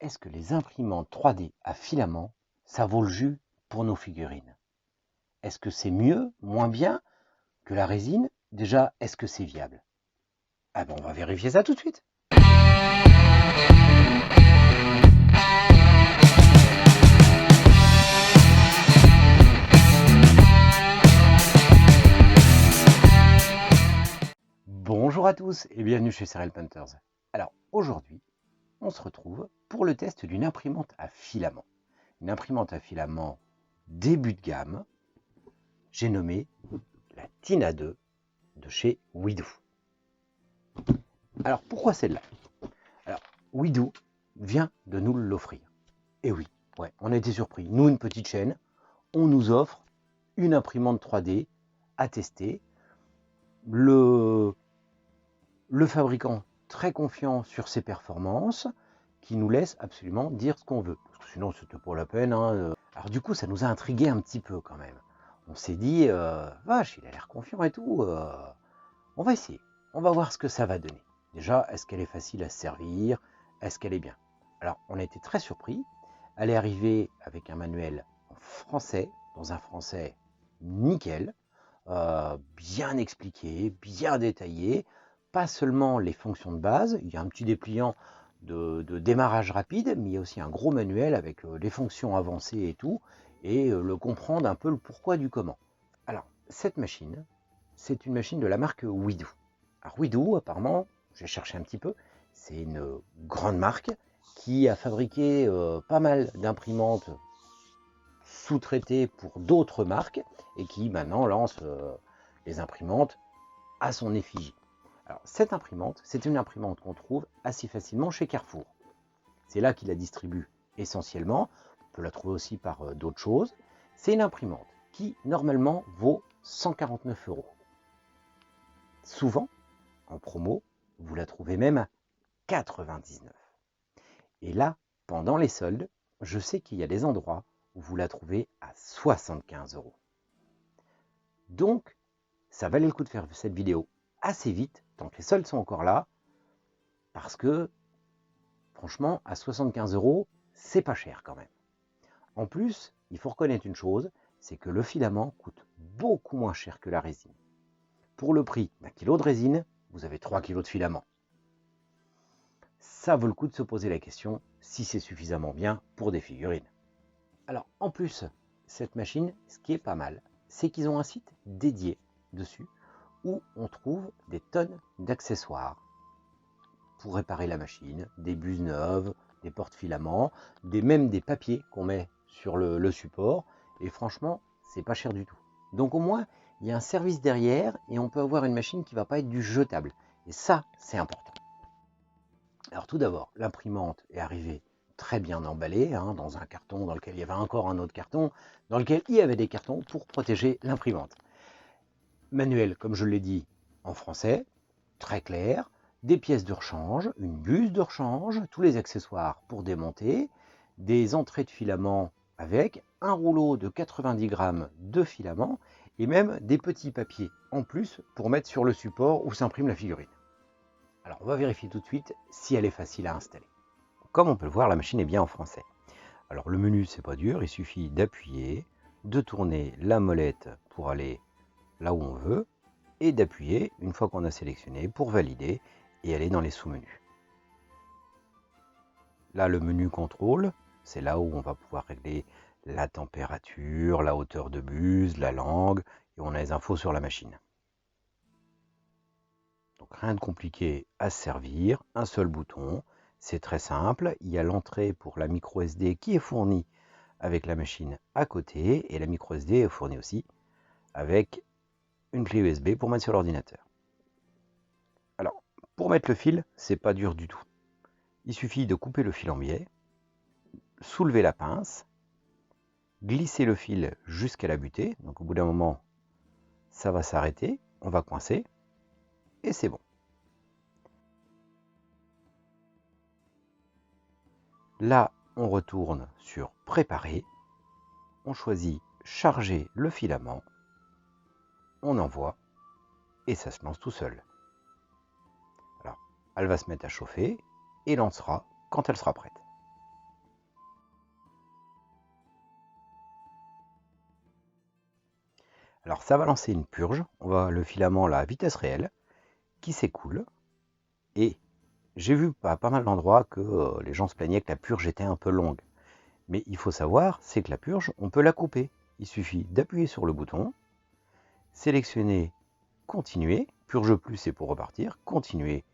est-ce que les imprimantes 3D à filament, ça vaut le jus pour nos figurines? Est-ce que c'est mieux, moins bien que la résine? Déjà, est-ce que c'est viable? Ah ben, on va vérifier ça tout de suite. Bonjour à tous et bienvenue chez Cereal Painters. Alors aujourd'hui, on se retrouve pour le test d'une imprimante à filament. Une imprimante à filament début de gamme, j'ai nommé la Tina 2 de chez Widoo. Alors pourquoi celle-là? Alors Widoo vient de nous l'offrir. Et oui, ouais, on a été surpris. Nous, une petite chaîne, on nous offre une imprimante 3D à tester. Le fabricant très confiant sur ses performances, qui nous laisse absolument dire ce qu'on veut. Parce que sinon, c'était pas la peine. Alors du coup, ça nous a intrigué un petit peu quand même. On s'est dit, vache, il a l'air confiant et tout. On va essayer. On va voir ce que ça va donner. Déjà, est-ce qu'elle est facile à se servir? Est-ce qu'elle est bien? Alors, on a été très surpris. Elle est arrivée avec un manuel en français, dans un français nickel, bien expliqué, bien détaillé. Pas seulement les fonctions de base, il y a un petit dépliant de démarrage rapide, mais il y a aussi un gros manuel avec les fonctions avancées et tout, et le comprendre un peu le pourquoi du comment. Alors, cette machine, c'est une machine de la marque Widoo. Alors Widoo, apparemment, j'ai cherché un petit peu, c'est une grande marque qui a fabriqué pas mal d'imprimantes sous-traitées pour d'autres marques et qui maintenant lance les imprimantes à son effigie. Alors cette imprimante, c'est une imprimante qu'on trouve assez facilement chez Carrefour. C'est là qu'il la distribue essentiellement. On peut la trouver aussi par d'autres choses. C'est une imprimante qui normalement vaut 149 €. Souvent, en promo, vous la trouvez même à 99. Et là, pendant les soldes, je sais qu'il y a des endroits où vous la trouvez à 75 €. Donc, ça valait le coup de faire cette vidéo assez vite, tant que les soldes sont encore là, parce que, franchement, à 75 €, c'est pas cher quand même. En plus, il faut reconnaître une chose, c'est que le filament coûte beaucoup moins cher que la résine. Pour le prix d'un kilo de résine, vous avez 3 kg de filament. Ça vaut le coup de se poser la question si c'est suffisamment bien pour des figurines. Alors, en plus, cette machine, ce qui est pas mal, c'est qu'ils ont un site dédié dessus où on trouve des tonnes d'accessoires pour réparer la machine, des buses neuves, des porte-filaments, même des papiers qu'on met sur le support. Et franchement, c'est pas cher du tout. Donc au moins, il y a un service derrière et on peut avoir une machine qui ne va pas être du jetable. Et ça, c'est important. Alors tout d'abord, l'imprimante est arrivée très bien emballée, dans un carton dans lequel il y avait encore un autre carton, dans lequel il y avait des cartons pour protéger l'imprimante. Manuel, comme je l'ai dit, en français, très clair, des pièces de rechange, une buse de rechange, tous les accessoires pour démonter, des entrées de filament avec un rouleau de 90 grammes de filament et même des petits papiers en plus pour mettre sur le support où s'imprime la figurine. Alors on va vérifier tout de suite si elle est facile à installer. Comme on peut le voir, la machine est bien en français. Alors le menu, c'est pas dur, il suffit d'appuyer, de tourner la molette pour aller là où on veut et d'appuyer une fois qu'on a sélectionné pour valider et aller dans les sous-menus. Là, le menu contrôle, c'est là où on va pouvoir régler la température, la hauteur de buse, la langue, et on a les infos sur la machine. Donc rien de compliqué à se servir, un seul bouton, c'est très simple. Il y a l'entrée pour la micro SD qui est fournie avec la machine à côté, et la micro SD est fournie aussi avec une clé USB pour mettre sur l'ordinateur. Alors, pour mettre le fil, c'est pas dur du tout. Il suffit de couper le fil en biais, soulever la pince, glisser le fil jusqu'à la butée. Donc au bout d'un moment, ça va s'arrêter, on va coincer, et c'est bon. Là, on retourne sur préparer, on choisit charger le filament, on envoie, et ça se lance tout seul. Alors, elle va se mettre à chauffer, et lancera quand elle sera prête. Alors ça va lancer une purge, on va le filament là, à vitesse réelle, qui s'écoule. Et j'ai vu à pas mal d'endroits que les gens se plaignaient que la purge était un peu longue. Mais il faut savoir, c'est que la purge, on peut la couper. Il suffit d'appuyer sur le bouton, sélectionner continuer, purge plus c'est pour repartir, continuer,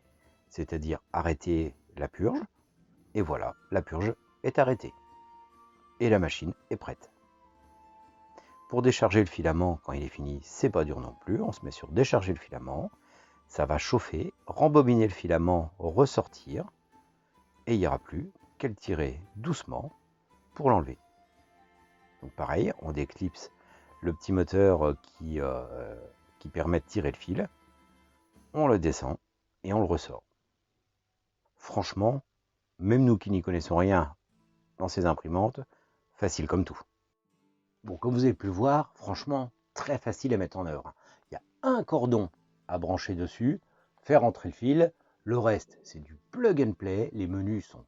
c'est-à-dire arrêter la purge, et voilà, la purge est arrêtée. Et la machine est prête. Pour décharger le filament, quand il est fini, c'est pas dur non plus. On se met sur décharger le filament, ça va chauffer, rembobiner le filament, ressortir, et il n'y aura plus qu'à le tirer doucement pour l'enlever. Donc pareil, on déclipse le petit moteur qui permet de tirer le fil, on le descend et on le ressort. Franchement, même nous qui n'y connaissons rien dans ces imprimantes, facile comme tout. Bon, comme vous avez pu le voir, franchement, très facile à mettre en œuvre. Il y a un cordon à brancher dessus, faire entrer le fil. Le reste, c'est du plug and play. Les menus sont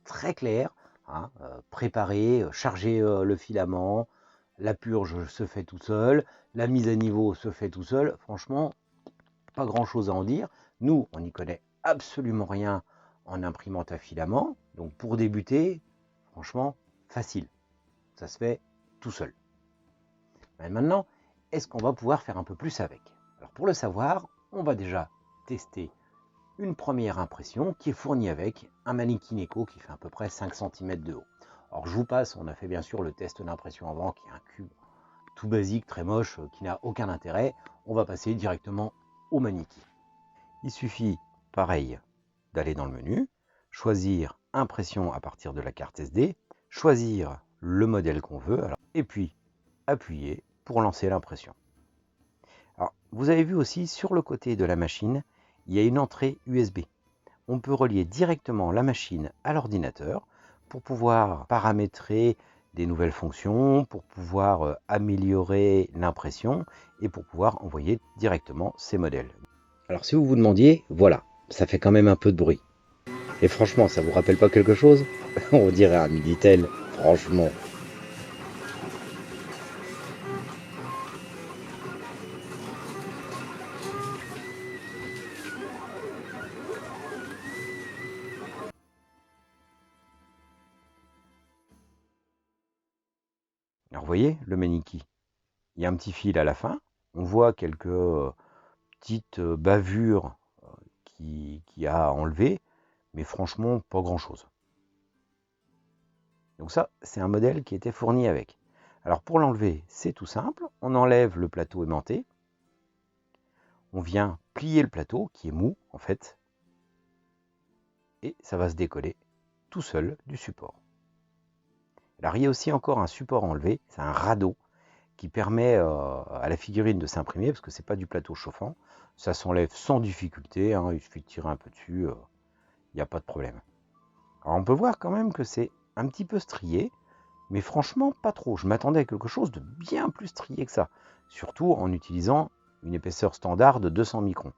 très clairs. Préparer, charger le filament, la purge se fait tout seul, la mise à niveau se fait tout seul. Franchement, pas grand chose à en dire. Nous, on n'y connaît absolument rien en imprimante à filament. Donc pour débuter, franchement, facile. Ça se fait tout seul. Mais maintenant, est-ce qu'on va pouvoir faire un peu plus avec? Alors pour le savoir, on va déjà tester une première impression qui est fournie avec un Mannequin Echo qui fait à peu près 5 cm de haut. Alors je vous passe, on a fait bien sûr le test d'impression avant qui est un cube tout basique, très moche, qui n'a aucun intérêt. On va passer directement au Mannequin. Il suffit, pareil, d'aller dans le menu, choisir impression à partir de la carte SD, choisir le modèle qu'on veut, et puis appuyer pour lancer l'impression. Alors, vous avez vu aussi sur le côté de la machine, il y a une entrée USB. On peut relier directement la machine à l'ordinateur pour pouvoir paramétrer des nouvelles fonctions, pour pouvoir améliorer l'impression et pour pouvoir envoyer directement ces modèles. Alors si vous vous demandiez, voilà, ça fait quand même un peu de bruit. Et franchement, ça vous rappelle pas quelque chose? On dirait un Minitel, franchement. Alors vous voyez, le Mannequin, il y a un petit fil à la fin. On voit quelques petites bavures qu'il y a à enlever, mais franchement, pas grand-chose. Donc ça, c'est un modèle qui était fourni avec. Alors pour l'enlever, c'est tout simple. On enlève le plateau aimanté. On vient plier le plateau, qui est mou en fait. Et ça va se décoller tout seul du support. Alors il y a aussi encore un support à enlever, c'est un radeau qui permet à la figurine de s'imprimer, parce que c'est pas du plateau chauffant. Ça s'enlève sans difficulté, il suffit de tirer un peu dessus, il n'y a pas de problème. Alors on peut voir quand même que c'est un petit peu strié, mais franchement pas trop. Je m'attendais à quelque chose de bien plus strié que ça, surtout en utilisant une épaisseur standard de 200 microns.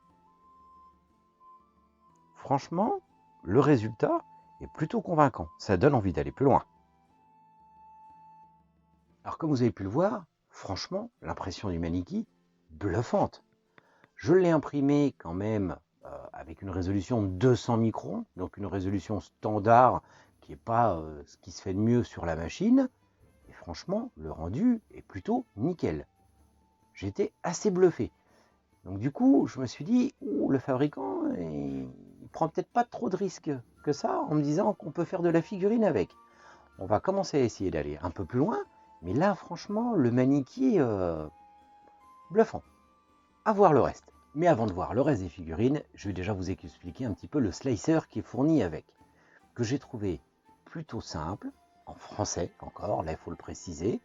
Franchement, le résultat est plutôt convaincant, ça donne envie d'aller plus loin. Alors comme vous avez pu le voir, franchement, l'impression du Mannequin, bluffante. Je l'ai imprimé quand même avec une résolution de 200 microns, donc une résolution standard qui n'est pas ce qui se fait de mieux sur la machine. Et franchement, le rendu est plutôt nickel. J'étais assez bluffé. Donc du coup, je me suis dit, le fabricant, il prend peut-être pas trop de risques que ça en me disant qu'on peut faire de la figurine avec. On va commencer à essayer d'aller un peu plus loin, mais là, franchement, le Mannequin, bluffant. À voir le reste. Mais avant de voir le reste des figurines, je vais déjà vous expliquer un petit peu le slicer qui est fourni avec, que j'ai trouvé plutôt simple, en français encore, là il faut le préciser,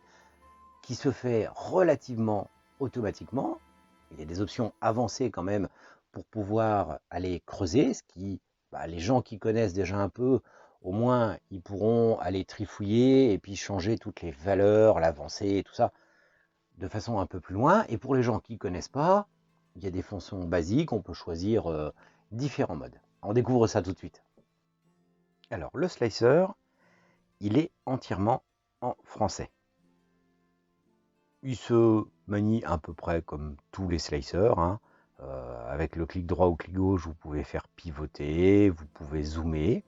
qui se fait relativement automatiquement. Il y a des options avancées quand même pour pouvoir aller creuser, ce qui, les gens qui connaissent déjà un peu, au moins ils pourront aller trifouiller et puis changer toutes les valeurs, l'avancée et tout ça, de façon un peu plus loin. Et pour les gens qui ne connaissent pas, il y a des fonctions basiques, on peut choisir différents modes. On découvre ça tout de suite. Alors, le slicer, il est entièrement en français. Il se manie à peu près comme tous les slicers, hein. Avec le clic droit ou clic gauche, vous pouvez faire pivoter, vous pouvez zoomer.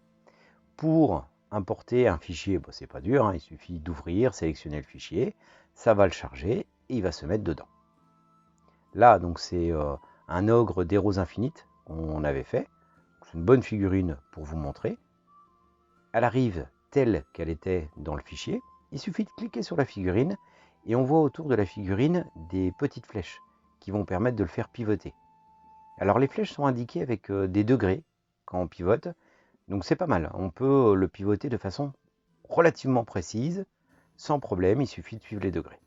Pour importer un fichier, bon, c'est pas dur, hein, il suffit d'ouvrir, sélectionner le fichier, ça va le charger et il va se mettre dedans. Là, donc c'est un ogre des roses infinites qu'on avait fait. C'est une bonne figurine pour vous montrer. Elle arrive telle qu'elle était dans le fichier. Il suffit de cliquer sur la figurine et on voit autour de la figurine des petites flèches qui vont permettre de le faire pivoter. Alors les flèches sont indiquées avec des degrés quand on pivote, donc c'est pas mal. On peut le pivoter de façon relativement précise, sans problème, il suffit de suivre les degrés.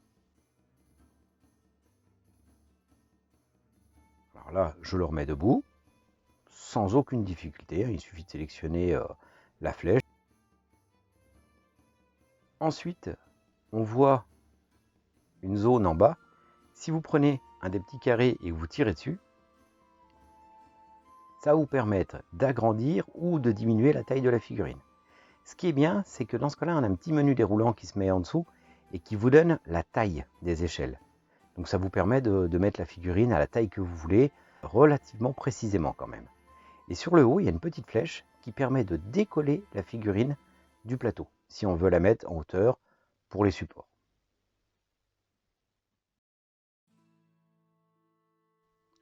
Alors là, je le remets debout, sans aucune difficulté, il suffit de sélectionner la flèche. Ensuite, on voit une zone en bas. Si vous prenez un des petits carrés et que vous tirez dessus, ça va vous permettre d'agrandir ou de diminuer la taille de la figurine. Ce qui est bien, c'est que dans ce cas-là, on a un petit menu déroulant qui se met en dessous et qui vous donne la taille des échelles. Donc ça vous permet de mettre la figurine à la taille que vous voulez, relativement précisément quand même. Et sur le haut, il y a une petite flèche qui permet de décoller la figurine du plateau, si on veut la mettre en hauteur pour les supports.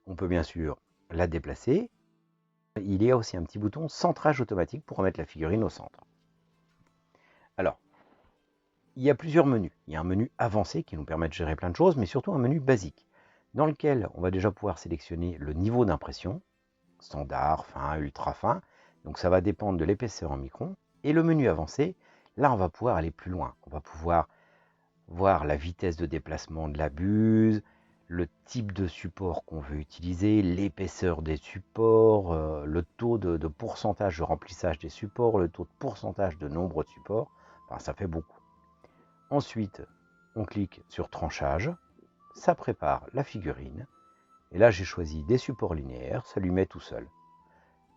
On peut bien sûr la déplacer. Il y a aussi un petit bouton centrage automatique pour remettre la figurine au centre. Alors, il y a plusieurs menus. Il y a un menu avancé qui nous permet de gérer plein de choses, mais surtout un menu basique, dans lequel on va déjà pouvoir sélectionner le niveau d'impression, standard, fin, ultra fin, donc ça va dépendre de l'épaisseur en micron. Et le menu avancé, là on va pouvoir aller plus loin. On va pouvoir voir la vitesse de déplacement de la buse, le type de support qu'on veut utiliser, l'épaisseur des supports, le taux de pourcentage de remplissage des supports, le taux de pourcentage de nombre de supports, enfin ça fait beaucoup. Ensuite, on clique sur tranchage, ça prépare la figurine, et là j'ai choisi des supports linéaires, ça lui met tout seul.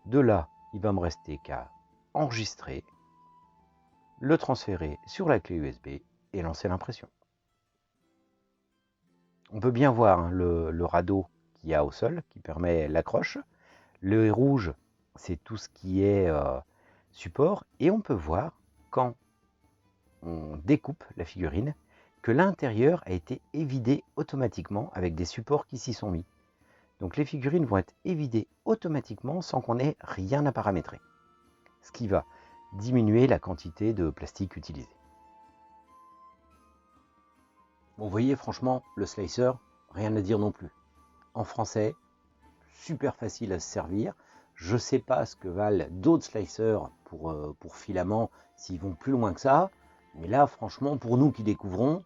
De là, il va me rester qu'à enregistrer, le transférer sur la clé USB et lancer l'impression. On peut bien voir hein, le radeau qu'il y a au sol qui permet l'accroche. Le rouge, c'est tout ce qui est support. Et on peut voir, quand on découpe la figurine, que l'intérieur a été évidé automatiquement avec des supports qui s'y sont mis. Donc les figurines vont être évidées automatiquement sans qu'on ait rien à paramétrer. Ce qui va diminuer la quantité de plastique utilisée. Bon, vous voyez, franchement, le slicer, rien à dire non plus. En français, super facile à se servir. Je ne sais pas ce que valent d'autres slicers pour filaments, s'ils vont plus loin que ça. Mais là, franchement, pour nous qui découvrons,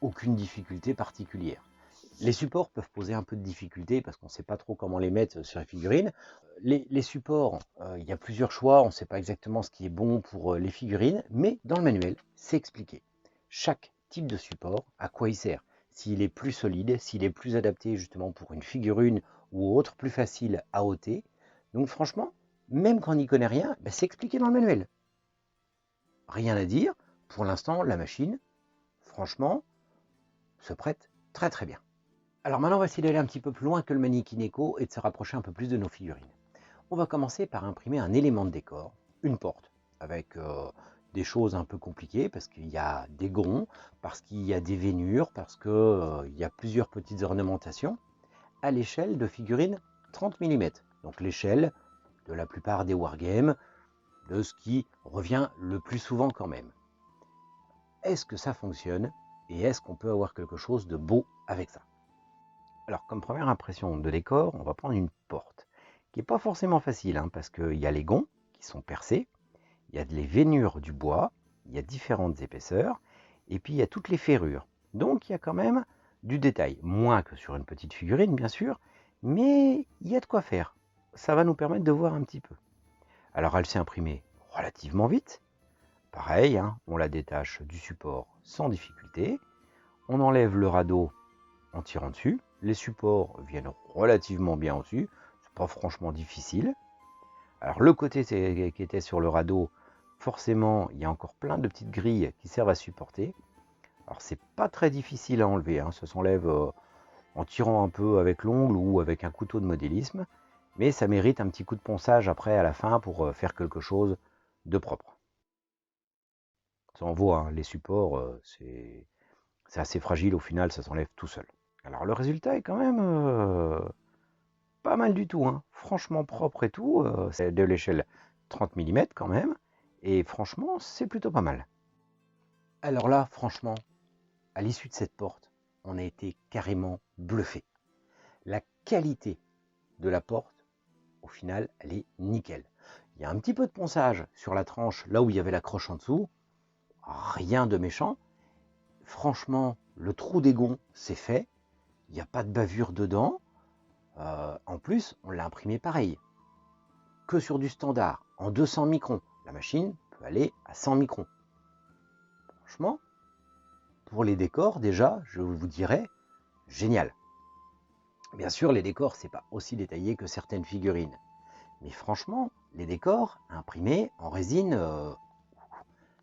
aucune difficulté particulière. Les supports peuvent poser un peu de difficulté parce qu'on ne sait pas trop comment les mettre sur les figurines. Les supports, il y a plusieurs choix, on ne sait pas exactement ce qui est bon pour les figurines, mais dans le manuel, c'est expliqué. Chaque type de support, à quoi il sert. S'il est plus solide, s'il est plus adapté justement pour une figurine ou autre, plus facile à ôter. Donc franchement, même quand on n'y connaît rien, c'est expliqué dans le manuel. Rien à dire, pour l'instant, la machine, franchement, se prête très très bien. Alors maintenant, on va essayer d'aller un petit peu plus loin que le Mannequin Echo et de se rapprocher un peu plus de nos figurines. On va commencer par imprimer un élément de décor, une porte, avec des choses un peu compliquées, parce qu'il y a des gonds, parce qu'il y a des veinures, parce qu'il y a plusieurs petites ornementations, à l'échelle de figurines 30 mm. Donc l'échelle de la plupart des wargames, de ce qui revient le plus souvent quand même. Est-ce que ça fonctionne et est-ce qu'on peut avoir quelque chose de beau avec ça? Alors, comme première impression de décor, on va prendre une porte, qui n'est pas forcément facile, hein, parce qu'il y a les gonds qui sont percés, il y a les veinures du bois, il y a différentes épaisseurs, et puis il y a toutes les ferrures. Donc il y a quand même du détail, moins que sur une petite figurine, bien sûr, mais il y a de quoi faire. Ça va nous permettre de voir un petit peu. Alors elle s'est imprimée relativement vite. Pareil, hein, on la détache du support sans difficulté. On enlève le radeau en tirant dessus. Les supports viennent relativement bien au-dessus. C'est pas franchement difficile. Alors le côté qui était sur le radeau, forcément, il y a encore plein de petites grilles qui servent à supporter. Alors c'est pas très difficile à enlever, hein. Ça s'enlève en tirant un peu avec l'ongle ou avec un couteau de modélisme, mais ça mérite un petit coup de ponçage après à la fin pour faire quelque chose de propre. Ça en vaut, hein. Les supports, c'est assez fragile, au final ça s'enlève tout seul. Alors le résultat est quand même pas mal du tout, hein. Franchement propre et tout, c'est de l'échelle 30 mm quand même, et franchement c'est plutôt pas mal. Alors là, franchement, à l'issue de cette porte, on a été carrément bluffé. La qualité de la porte, au final, elle est nickel. Il y a un petit peu de ponçage sur la tranche, là où il y avait la croche en dessous. Rien de méchant. Franchement, le trou d'égon, c'est fait. Il n'y a pas de bavure dedans. En plus, on l'a imprimé pareil. Que sur du standard, en 200 microns. La machine peut aller à 100 microns. Franchement, pour les décors, déjà, je vous dirais, génial. Bien sûr, les décors, c'est pas aussi détaillé que certaines figurines. Mais franchement, les décors imprimés en résine,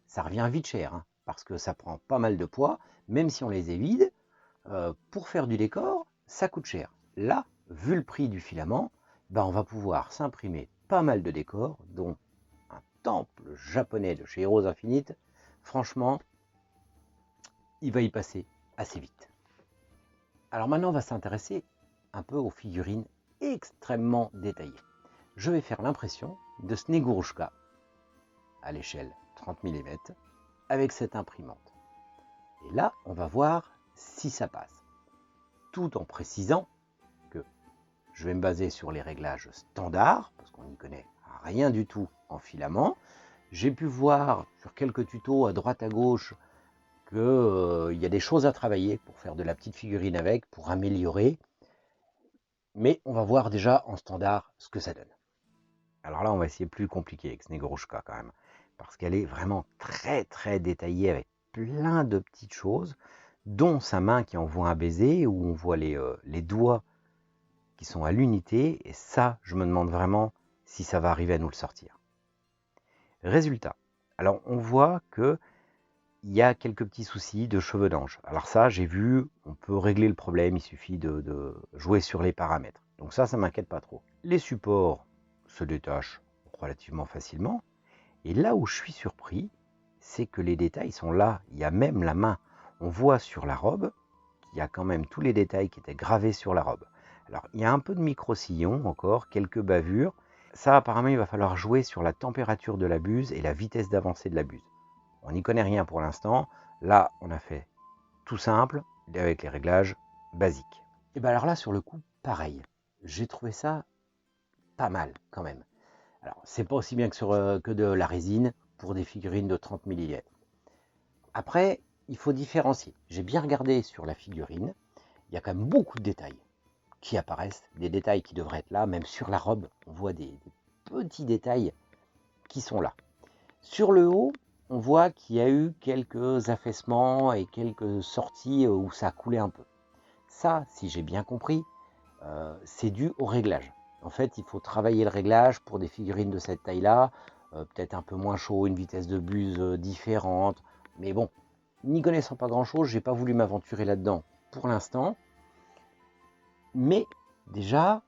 ça revient vite cher, hein, parce que ça prend pas mal de poids, même si on les évite. Pour faire du décor, ça coûte cher. Là, vu le prix du filament, on va pouvoir s'imprimer pas mal de décors, dont un temple japonais de chez Heroes Infinite. Franchement, il va y passer assez vite. Alors maintenant, on va s'intéresser un peu aux figurines extrêmement détaillées. Je vais faire l'impression de Snegurushka à l'échelle 30 mm avec cette imprimante. Et là, on va voir si ça passe. Tout en précisant que je vais me baser sur les réglages standards, parce qu'on n'y connaît rien du tout en filament. J'ai pu voir sur quelques tutos à droite à gauche qu'il y a des choses à travailler pour faire de la petite figurine avec, pour améliorer. Mais on va voir déjà en standard ce que ça donne. Alors là, on va essayer plus compliqué avec Snegurushka quand même, parce qu'elle est vraiment très très détaillée avec plein de petites choses, dont sa main qui envoie un baiser, où on voit les doigts qui sont à l'unité, et ça, je me demande vraiment si ça va arriver à nous le sortir. Résultat, alors on voit que il y a quelques petits soucis de cheveux d'ange. Alors ça, j'ai vu, on peut régler le problème, il suffit de jouer sur les paramètres. Donc ça m'inquiète pas trop. Les supports se détachent relativement facilement. Et là où je suis surpris, c'est que les détails sont là. Il y a même la main. On voit sur la robe qu'il y a quand même tous les détails qui étaient gravés sur la robe. Alors, il y a un peu de micro-sillon encore, quelques bavures. Ça, apparemment, il va falloir jouer sur la température de la buse et la vitesse d'avancée de la buse. On n'y connaît rien pour l'instant. Là, on a fait tout simple, avec les réglages basiques. Et bien alors là, sur le coup, pareil. J'ai trouvé ça pas mal quand même. Alors, c'est pas aussi bien que de la résine pour des figurines de 30 mm. Après, il faut différencier. J'ai bien regardé sur la figurine, il y a quand même beaucoup de détails qui apparaissent, des détails qui devraient être là, même sur la robe, on voit des petits détails qui sont là. Sur le haut, on voit qu'il y a eu quelques affaissements et quelques sorties où ça a coulé un peu. Ça, si j'ai bien compris, c'est dû au réglage. En fait, il faut travailler le réglage pour des figurines de cette taille-là, peut-être un peu moins chaud, une vitesse de buse différente. Mais bon, n'y connaissant pas grand-chose, j'ai pas voulu m'aventurer là-dedans pour l'instant. Mais déjà,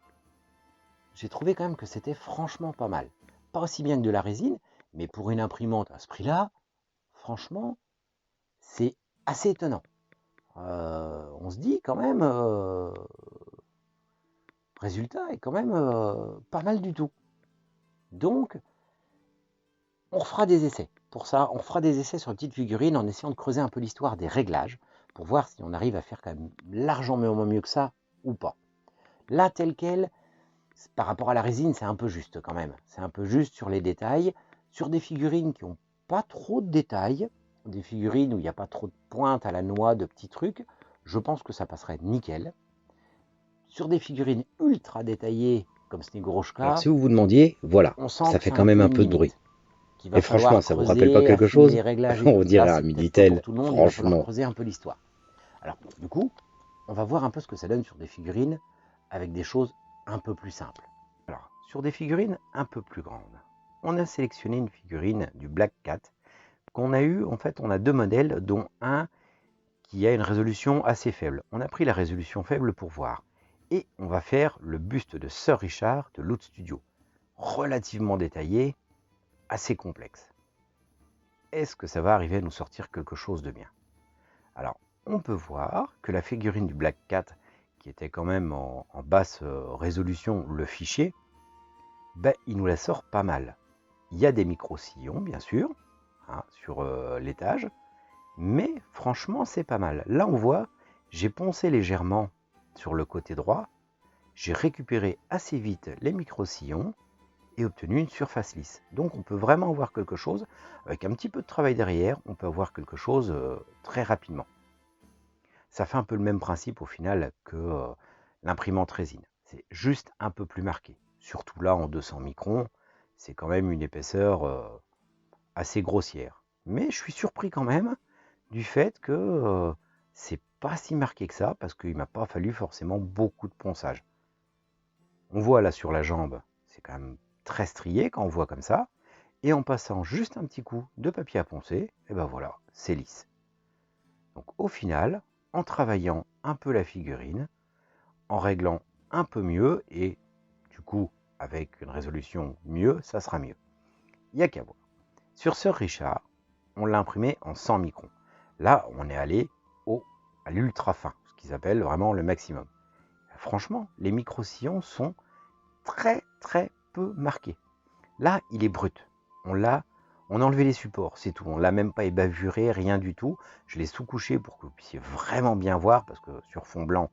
j'ai trouvé quand même que c'était franchement pas mal. Pas aussi bien que de la résine, mais pour une imprimante à ce prix-là, franchement, c'est assez étonnant. On se dit quand même, résultat est quand même pas mal du tout. Donc, on refera des essais. Pour ça, on fera des essais sur une petite figurine en essayant de creuser un peu l'histoire des réglages pour voir si on arrive à faire quand même largement mieux que ça ou pas. Là, tel quel, par rapport à la résine, c'est un peu juste quand même. C'est un peu juste sur les détails. Sur des figurines qui n'ont pas trop de détails, des figurines où il n'y a pas trop de pointes à la noix, de petits trucs, je pense que ça passerait nickel. Sur des figurines ultra détaillées comme Snegurushka, alors si vous vous demandiez, voilà, ça fait quand même un peu de bruit. Et franchement, ça vous rappelle pas quelque chose? On dirait un Minitel, franchement. Creuser un peu l'histoire. Alors, du coup, on va voir un peu ce que ça donne sur des figurines avec des choses un peu plus simples. Alors, sur des figurines un peu plus grandes, on a sélectionné une figurine du Black Cat qu'on a eu, en fait, on a deux modèles, dont un qui a une résolution assez faible. On a pris la résolution faible pour voir. Et on va faire le buste de Sir Richard de l'Haute Studio. Relativement détaillé, assez complexe. Est-ce que ça va arriver à nous sortir quelque chose de bien? Alors, on peut voir que la figurine du Black Cat, qui était quand même en basse résolution, le fichier, ben, il nous la sort pas mal. Il y a des micro-sillons, bien sûr, hein, sur l'étage, mais franchement, c'est pas mal. Là, on voit, j'ai poncé légèrement sur le côté droit, j'ai récupéré assez vite les micro-sillons et obtenu une surface lisse. Donc on peut vraiment avoir quelque chose, avec un petit peu de travail derrière, on peut avoir quelque chose très rapidement. Ça fait un peu le même principe au final que l'imprimante résine. C'est juste un peu plus marqué. Surtout là en 200 microns, c'est quand même une épaisseur assez grossière. Mais je suis surpris quand même du fait que c'est pas si marqué que ça, parce qu'il m'a pas fallu forcément beaucoup de ponçage. On voit là sur la jambe, c'est quand même très strié quand on voit comme ça, et en passant juste un petit coup de papier à poncer, et ben voilà, c'est lisse. Donc au final, en travaillant un peu la figurine, en réglant un peu mieux, et du coup avec une résolution mieux, ça sera mieux. Il n'y a qu'à voir. Sur Sir Richard, on l'a imprimé en 100 microns. Là, on est allé à l'ultra fin, ce qu'ils appellent vraiment le maximum. Franchement, les micro-sillons sont très très peu marqués. Là, il est brut. On a enlevé les supports, c'est tout. On l'a même pas ébavuré, rien du tout. Je l'ai sous-couché pour que vous puissiez vraiment bien voir, parce que sur fond blanc,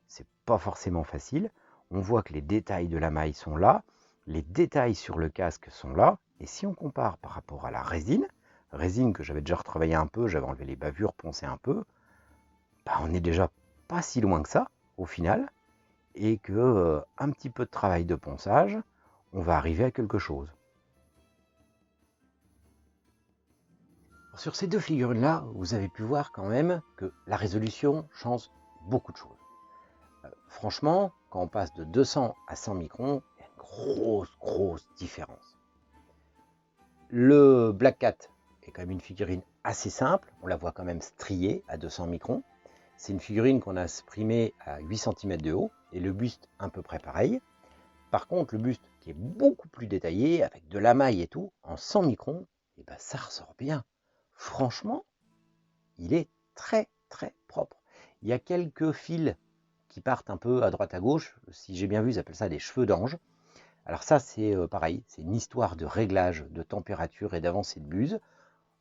c'est pas forcément facile. On voit que les détails de la maille sont là, les détails sur le casque sont là, et si on compare par rapport à la résine que j'avais déjà retravaillé un peu, j'avais enlevé les bavures, poncé un peu, bah on est déjà pas si loin que ça, au final, et que un petit peu de travail de ponçage, on va arriver à quelque chose. Sur ces deux figurines-là, vous avez pu voir quand même que la résolution change beaucoup de choses. Franchement, quand on passe de 200 à 100 microns, il y a une grosse différence. Le Black Cat est quand même une figurine assez simple, on la voit quand même striée à 200 microns. C'est une figurine qu'on a imprimée à 8 cm de haut, et le buste à peu près pareil. Par contre, le buste qui est beaucoup plus détaillé, avec de la maille et tout, en 100 microns, et ben ça ressort bien. Franchement, il est très très propre. Il y a quelques fils qui partent un peu à droite à gauche, si j'ai bien vu, ils appellent ça des cheveux d'ange. Alors ça, c'est pareil, c'est une histoire de réglage de température et d'avancée de buse.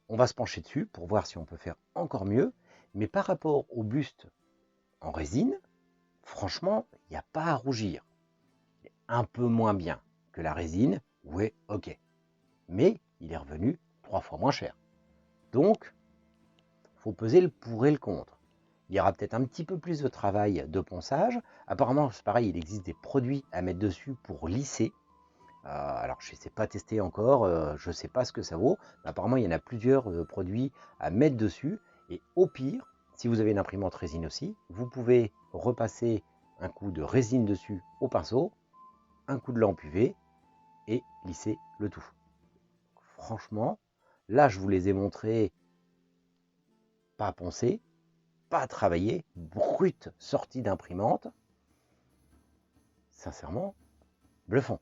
On va se pencher dessus pour voir si on peut faire encore mieux, mais par rapport au buste en résine, franchement, il n'y a pas à rougir. Il est un peu moins bien que la résine, ouais, ok. Mais il est revenu 3 fois moins cher. Donc, il faut peser le pour et le contre. Il y aura peut-être un petit peu plus de travail de ponçage. Apparemment, c'est pareil, il existe des produits à mettre dessus pour lisser. Alors, je ne sais pas tester encore, je ne sais pas ce que ça vaut. Mais apparemment, il y en a plusieurs produits à mettre dessus. Et au pire, si vous avez une imprimante résine aussi, vous pouvez repasser un coup de résine dessus au pinceau, un coup de lampe UV et lisser le tout. Franchement, là, je vous les ai montrés pas poncés, pas travaillés, brut, sortis d'imprimante. Sincèrement, bluffant.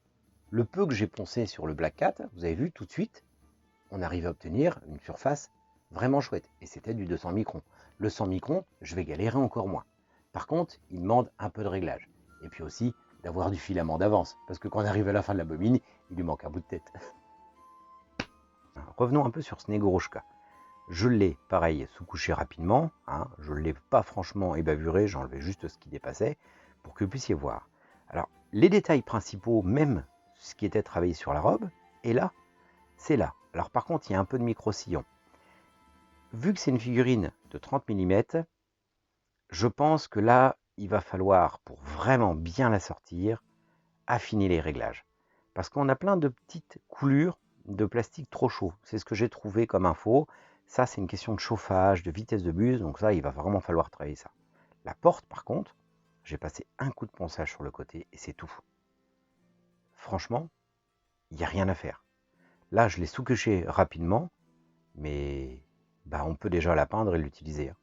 Le peu que j'ai poncé sur le Black Cat, vous avez vu tout de suite, on arrive à obtenir une surface vraiment chouette. Et c'était du 200 microns. Le 100 microns, je vais galérer encore moins. Par contre, il demande un peu de réglage. Et puis aussi d'avoir du filament d'avance. Parce que quand on arrive à la fin de la bobine, il lui manque un bout de tête. Revenons un peu sur Snegoroshka. Je l'ai, pareil, sous-couché rapidement. Hein, je ne l'ai pas franchement ébavuré, j'enlevais juste ce qui dépassait pour que vous puissiez voir. Alors, les détails principaux, même ce qui était travaillé sur la robe, est là, c'est là. Alors par contre, il y a un peu de micro-sillon. Vu que c'est une figurine de 30 mm, je pense que là, il va falloir, pour vraiment bien la sortir, affiner les réglages. Parce qu'on a plein de petites coulures de plastique trop chaud. C'est ce que j'ai trouvé comme info. Ça, c'est une question de chauffage, de vitesse de buse, donc ça, il va vraiment falloir travailler ça. La porte, par contre, j'ai passé un coup de ponçage sur le côté et c'est tout. Franchement, il n'y a rien à faire. Là, je l'ai sous-coché rapidement, mais bah, on peut déjà la peindre et l'utiliser.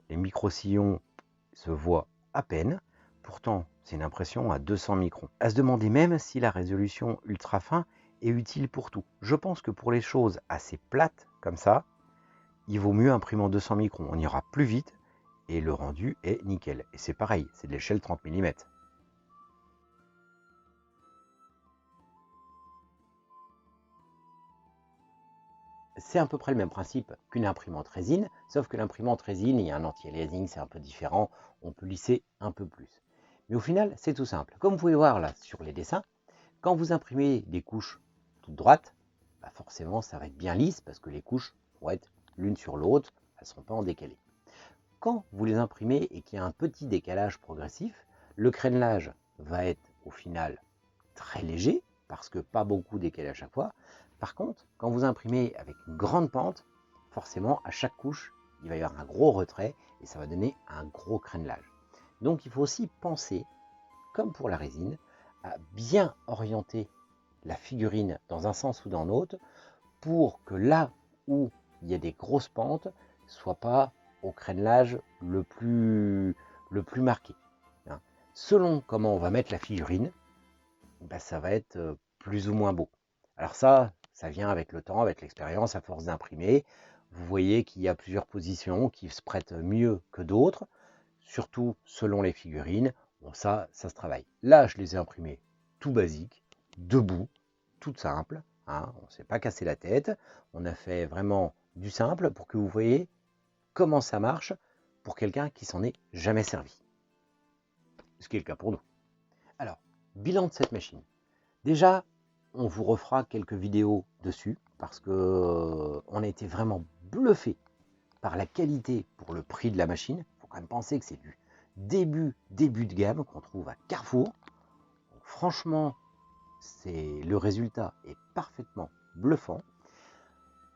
Les micro-sillons se voient à peine. Pourtant, c'est une impression à 200 microns. À se demander même si la résolution ultra fin est utile pour tout. Je pense que pour les choses assez plates comme ça, il vaut mieux imprimer en 200 microns. On ira plus vite et le rendu est nickel. Et c'est pareil, c'est de l'échelle 30 mm. C'est à peu près le même principe qu'une imprimante résine, sauf que l'imprimante résine, il y a un anti-aliasing, c'est un peu différent, on peut lisser un peu plus. Mais au final, c'est tout simple. Comme vous pouvez voir là sur les dessins, quand vous imprimez des couches toutes droites, bah forcément ça va être bien lisse parce que les couches vont être l'une sur l'autre, elles ne seront pas en décalé. Quand vous les imprimez et qu'il y a un petit décalage progressif, le crénelage va être au final très léger, parce que pas beaucoup décalé à chaque fois. Par contre, quand vous imprimez avec une grande pente, forcément, à chaque couche, il va y avoir un gros retrait et ça va donner un gros crénelage. Donc il faut aussi penser, comme pour la résine, à bien orienter la figurine dans un sens ou dans l'autre pour que là où il y a des grosses pentes, soit pas au crénelage le plus marqué. Selon comment on va mettre la figurine, bah, ça va être plus ou moins beau. Alors ça vient avec le temps, avec l'expérience, à force d'imprimer. Vous voyez qu'il y a plusieurs positions qui se prêtent mieux que d'autres, surtout selon les figurines. Bon, ça se travaille. Là, je les ai imprimés tout basique, debout, tout simple. Hein, on ne s'est pas cassé la tête. On a fait vraiment du simple pour que vous voyez comment ça marche pour quelqu'un qui s'en est jamais servi. Ce qui est le cas pour nous. Alors, bilan de cette machine. Déjà, on vous refera quelques vidéos dessus parce que on a été vraiment bluffé par la qualité pour le prix de la machine. Il faut quand même penser que c'est du début de gamme qu'on trouve à Carrefour. Donc, franchement, le résultat est parfaitement bluffant.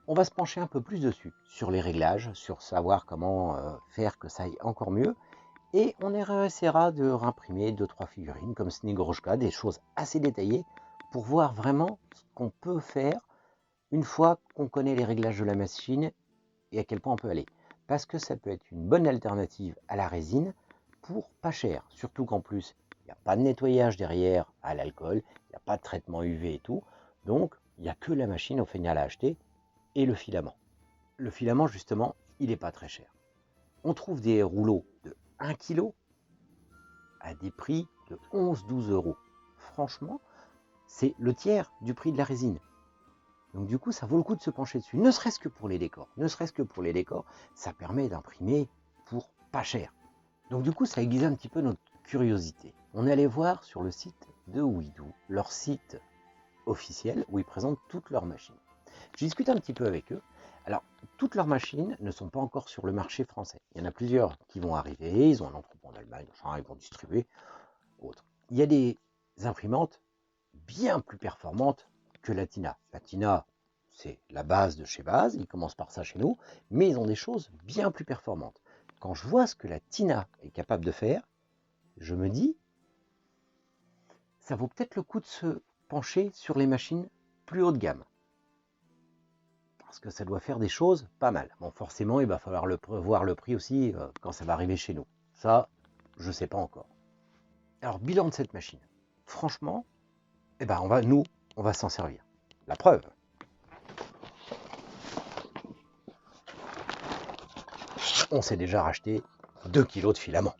On va se pencher un peu plus dessus, sur les réglages, sur savoir comment faire que ça aille encore mieux. Et on essaiera de réimprimer 2-3 figurines comme Snegorojka, des choses assez détaillées pour voir vraiment ce qu'on peut faire une fois qu'on connaît les réglages de la machine et à quel point on peut aller. Parce que ça peut être une bonne alternative à la résine pour pas cher. Surtout qu'en plus, il n'y a pas de nettoyage derrière à l'alcool, il n'y a pas de traitement UV et tout. Donc, il n'y a que la machine au final à acheter et le filament. Le filament, justement, il n'est pas très cher. On trouve des rouleaux de 1 kg à des prix de 11-12 euros. Franchement, c'est le tiers du prix de la résine. Donc du coup, ça vaut le coup de se pencher dessus, ne serait-ce que pour les décors. Ne serait-ce que pour les décors, ça permet d'imprimer pour pas cher. Donc du coup, ça aiguise un petit peu notre curiosité. On est allé voir sur le site de Widoo, leur site officiel où ils présentent toutes leurs machines. J'ai discuté un petit peu avec eux. Alors, toutes leurs machines ne sont pas encore sur le marché français. Il y en a plusieurs qui vont arriver, ils ont un entrepôt en Allemagne, ils vont distribuer, autres. Il y a des imprimantes bien plus performantes que la Tina. La Tina, c'est la base de chez base, ils commencent par ça chez nous, mais ils ont des choses bien plus performantes. Quand je vois ce que la Tina est capable de faire, je me dis, ça vaut peut-être le coup de se pencher sur les machines plus haut de gamme. Parce que ça doit faire des choses pas mal. Bon, forcément, il va falloir voir le prix aussi quand ça va arriver chez nous. Ça, je ne sais pas encore. Alors, bilan de cette machine. Franchement, on va s'en servir. La preuve. On s'est déjà racheté 2 kilos de filament.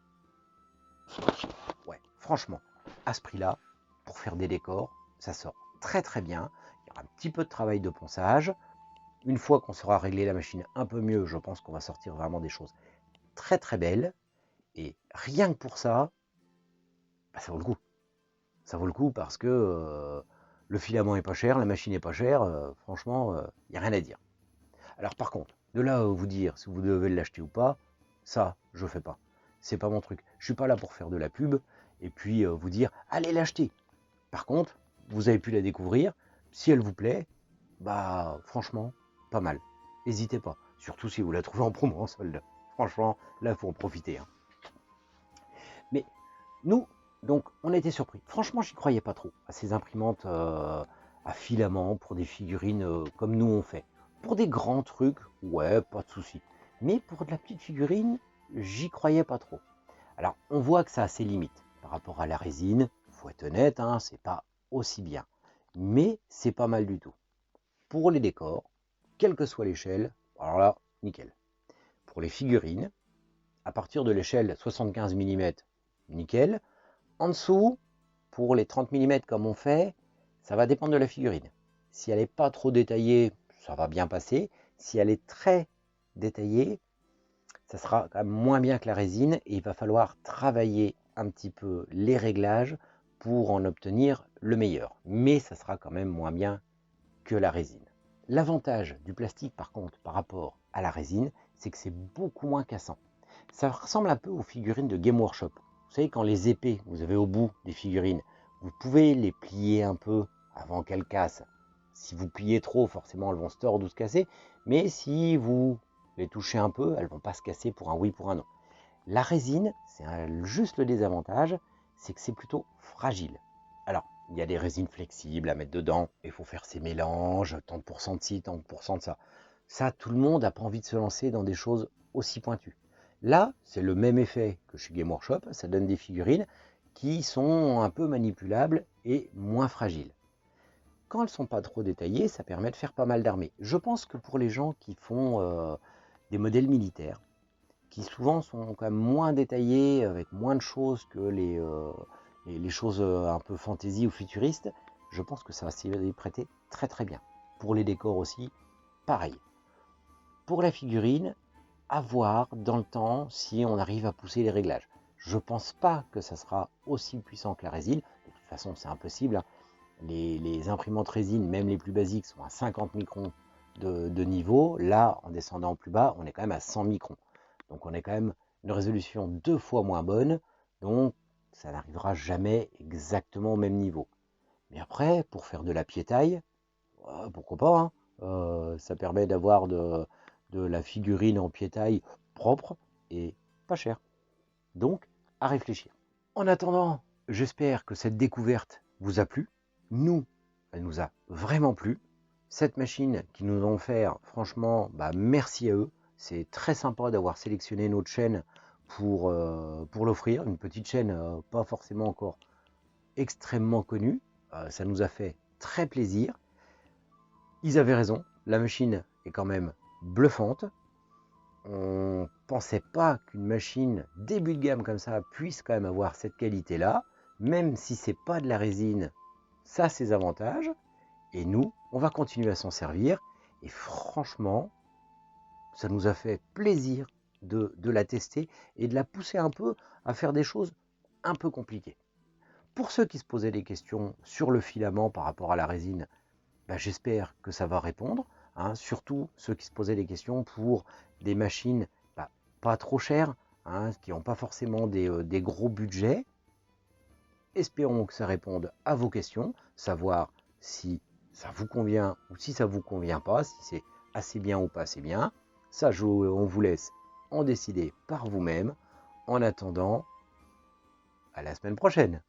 Ouais, franchement, à ce prix-là, pour faire des décors, ça sort très très bien. Il y aura un petit peu de travail de ponçage. Une fois qu'on saura régler la machine un peu mieux, je pense qu'on va sortir vraiment des choses très très belles. Et rien que pour ça, bah, ça vaut le coup. Ça vaut le coup parce que le filament est pas cher, la machine est pas chère. Franchement, il n'y a rien à dire. Alors par contre, de là à vous dire si vous devez l'acheter ou pas, ça, je fais pas. C'est pas mon truc. Je suis pas là pour faire de la pub et puis vous dire allez l'acheter. Par contre, vous avez pu la découvrir. Si elle vous plaît, bah franchement, pas mal. N'hésitez pas. Surtout si vous la trouvez en promo en solde. Franchement, là, il faut en profiter. Hein. Mais nous, donc, on a été surpris. Franchement, j'y croyais pas trop à ces imprimantes à filament pour des figurines comme nous on fait. Pour des grands trucs, ouais, pas de souci. Mais pour de la petite figurine, j'y croyais pas trop. Alors, on voit que ça a ses limites. Par rapport à la résine, il faut être honnête, hein, c'est pas aussi bien. Mais c'est pas mal du tout. Pour les décors, quelle que soit l'échelle, alors là, nickel. Pour les figurines, à partir de l'échelle 75 mm, nickel. En dessous, pour les 30 mm comme on fait, ça va dépendre de la figurine. Si elle n'est pas trop détaillée, ça va bien passer. Si elle est très détaillée, ça sera quand même moins bien que la résine et il va falloir travailler un petit peu les réglages pour en obtenir le meilleur. Mais ça sera quand même moins bien que la résine. L'avantage du plastique par contre par rapport à la résine, c'est que c'est beaucoup moins cassant. Ça ressemble un peu aux figurines de Game Workshop. Vous savez, quand les épées, vous avez au bout des figurines, vous pouvez les plier un peu avant qu'elles cassent. Si vous pliez trop, forcément, elles vont se tordre ou se casser. Mais si vous les touchez un peu, elles ne vont pas se casser pour un oui, pour un non. La résine, c'est juste le désavantage, c'est que c'est plutôt fragile. Alors, il y a des résines flexibles à mettre dedans. Il faut faire ses mélanges, tant de pourcents de ci, tant de pourcents de ça. Ça, tout le monde n'a pas envie de se lancer dans des choses aussi pointues. Là, c'est le même effet que chez Game Workshop. Ça donne des figurines qui sont un peu manipulables et moins fragiles. Quand elles ne sont pas trop détaillées, ça permet de faire pas mal d'armées. Je pense que pour les gens qui font des modèles militaires, qui souvent sont quand même moins détaillés, avec moins de choses que les choses un peu fantasy ou futuristes, je pense que ça va s'y prêter très très bien. Pour les décors aussi, pareil. Pour la figurine, à voir dans le temps si on arrive à pousser les réglages. Je ne pense pas que ça sera aussi puissant que la résine. De toute façon, c'est impossible, hein. Les imprimantes résine, même les plus basiques, sont à 50 microns de niveau. Là, en descendant plus bas, on est quand même à 100 microns. Donc on est quand même une résolution 2 fois moins bonne. Donc ça n'arrivera jamais exactement au même niveau. Mais après, pour faire de la piétaille, pourquoi pas, hein. Ça permet d'avoir de la figurine en piétaille propre et pas cher. Donc, à réfléchir. En attendant, j'espère que cette découverte vous a plu. Nous, elle nous a vraiment plu. Cette machine qu'ils nous ont offert, franchement, merci à eux. C'est très sympa d'avoir sélectionné notre chaîne pour l'offrir. Une petite chaîne pas forcément encore extrêmement connue. Ça nous a fait très plaisir. Ils avaient raison, la machine est quand même bluffante. On ne pensait pas qu'une machine début de gamme comme ça puisse quand même avoir cette qualité-là. Même si c'est pas de la résine, ça a ses avantages. Et nous, on va continuer à s'en servir. Et franchement, ça nous a fait plaisir de la tester et de la pousser un peu à faire des choses un peu compliquées. Pour ceux qui se posaient des questions sur le filament par rapport à la résine, j'espère que ça va répondre. Hein, surtout ceux qui se posaient des questions pour des machines pas trop chères, hein, qui n'ont pas forcément des gros budgets. Espérons que ça réponde à vos questions, savoir si ça vous convient ou si ça ne vous convient pas, si c'est assez bien ou pas assez bien. Ça, on vous laisse en décider par vous-même. En attendant, à la semaine prochaine.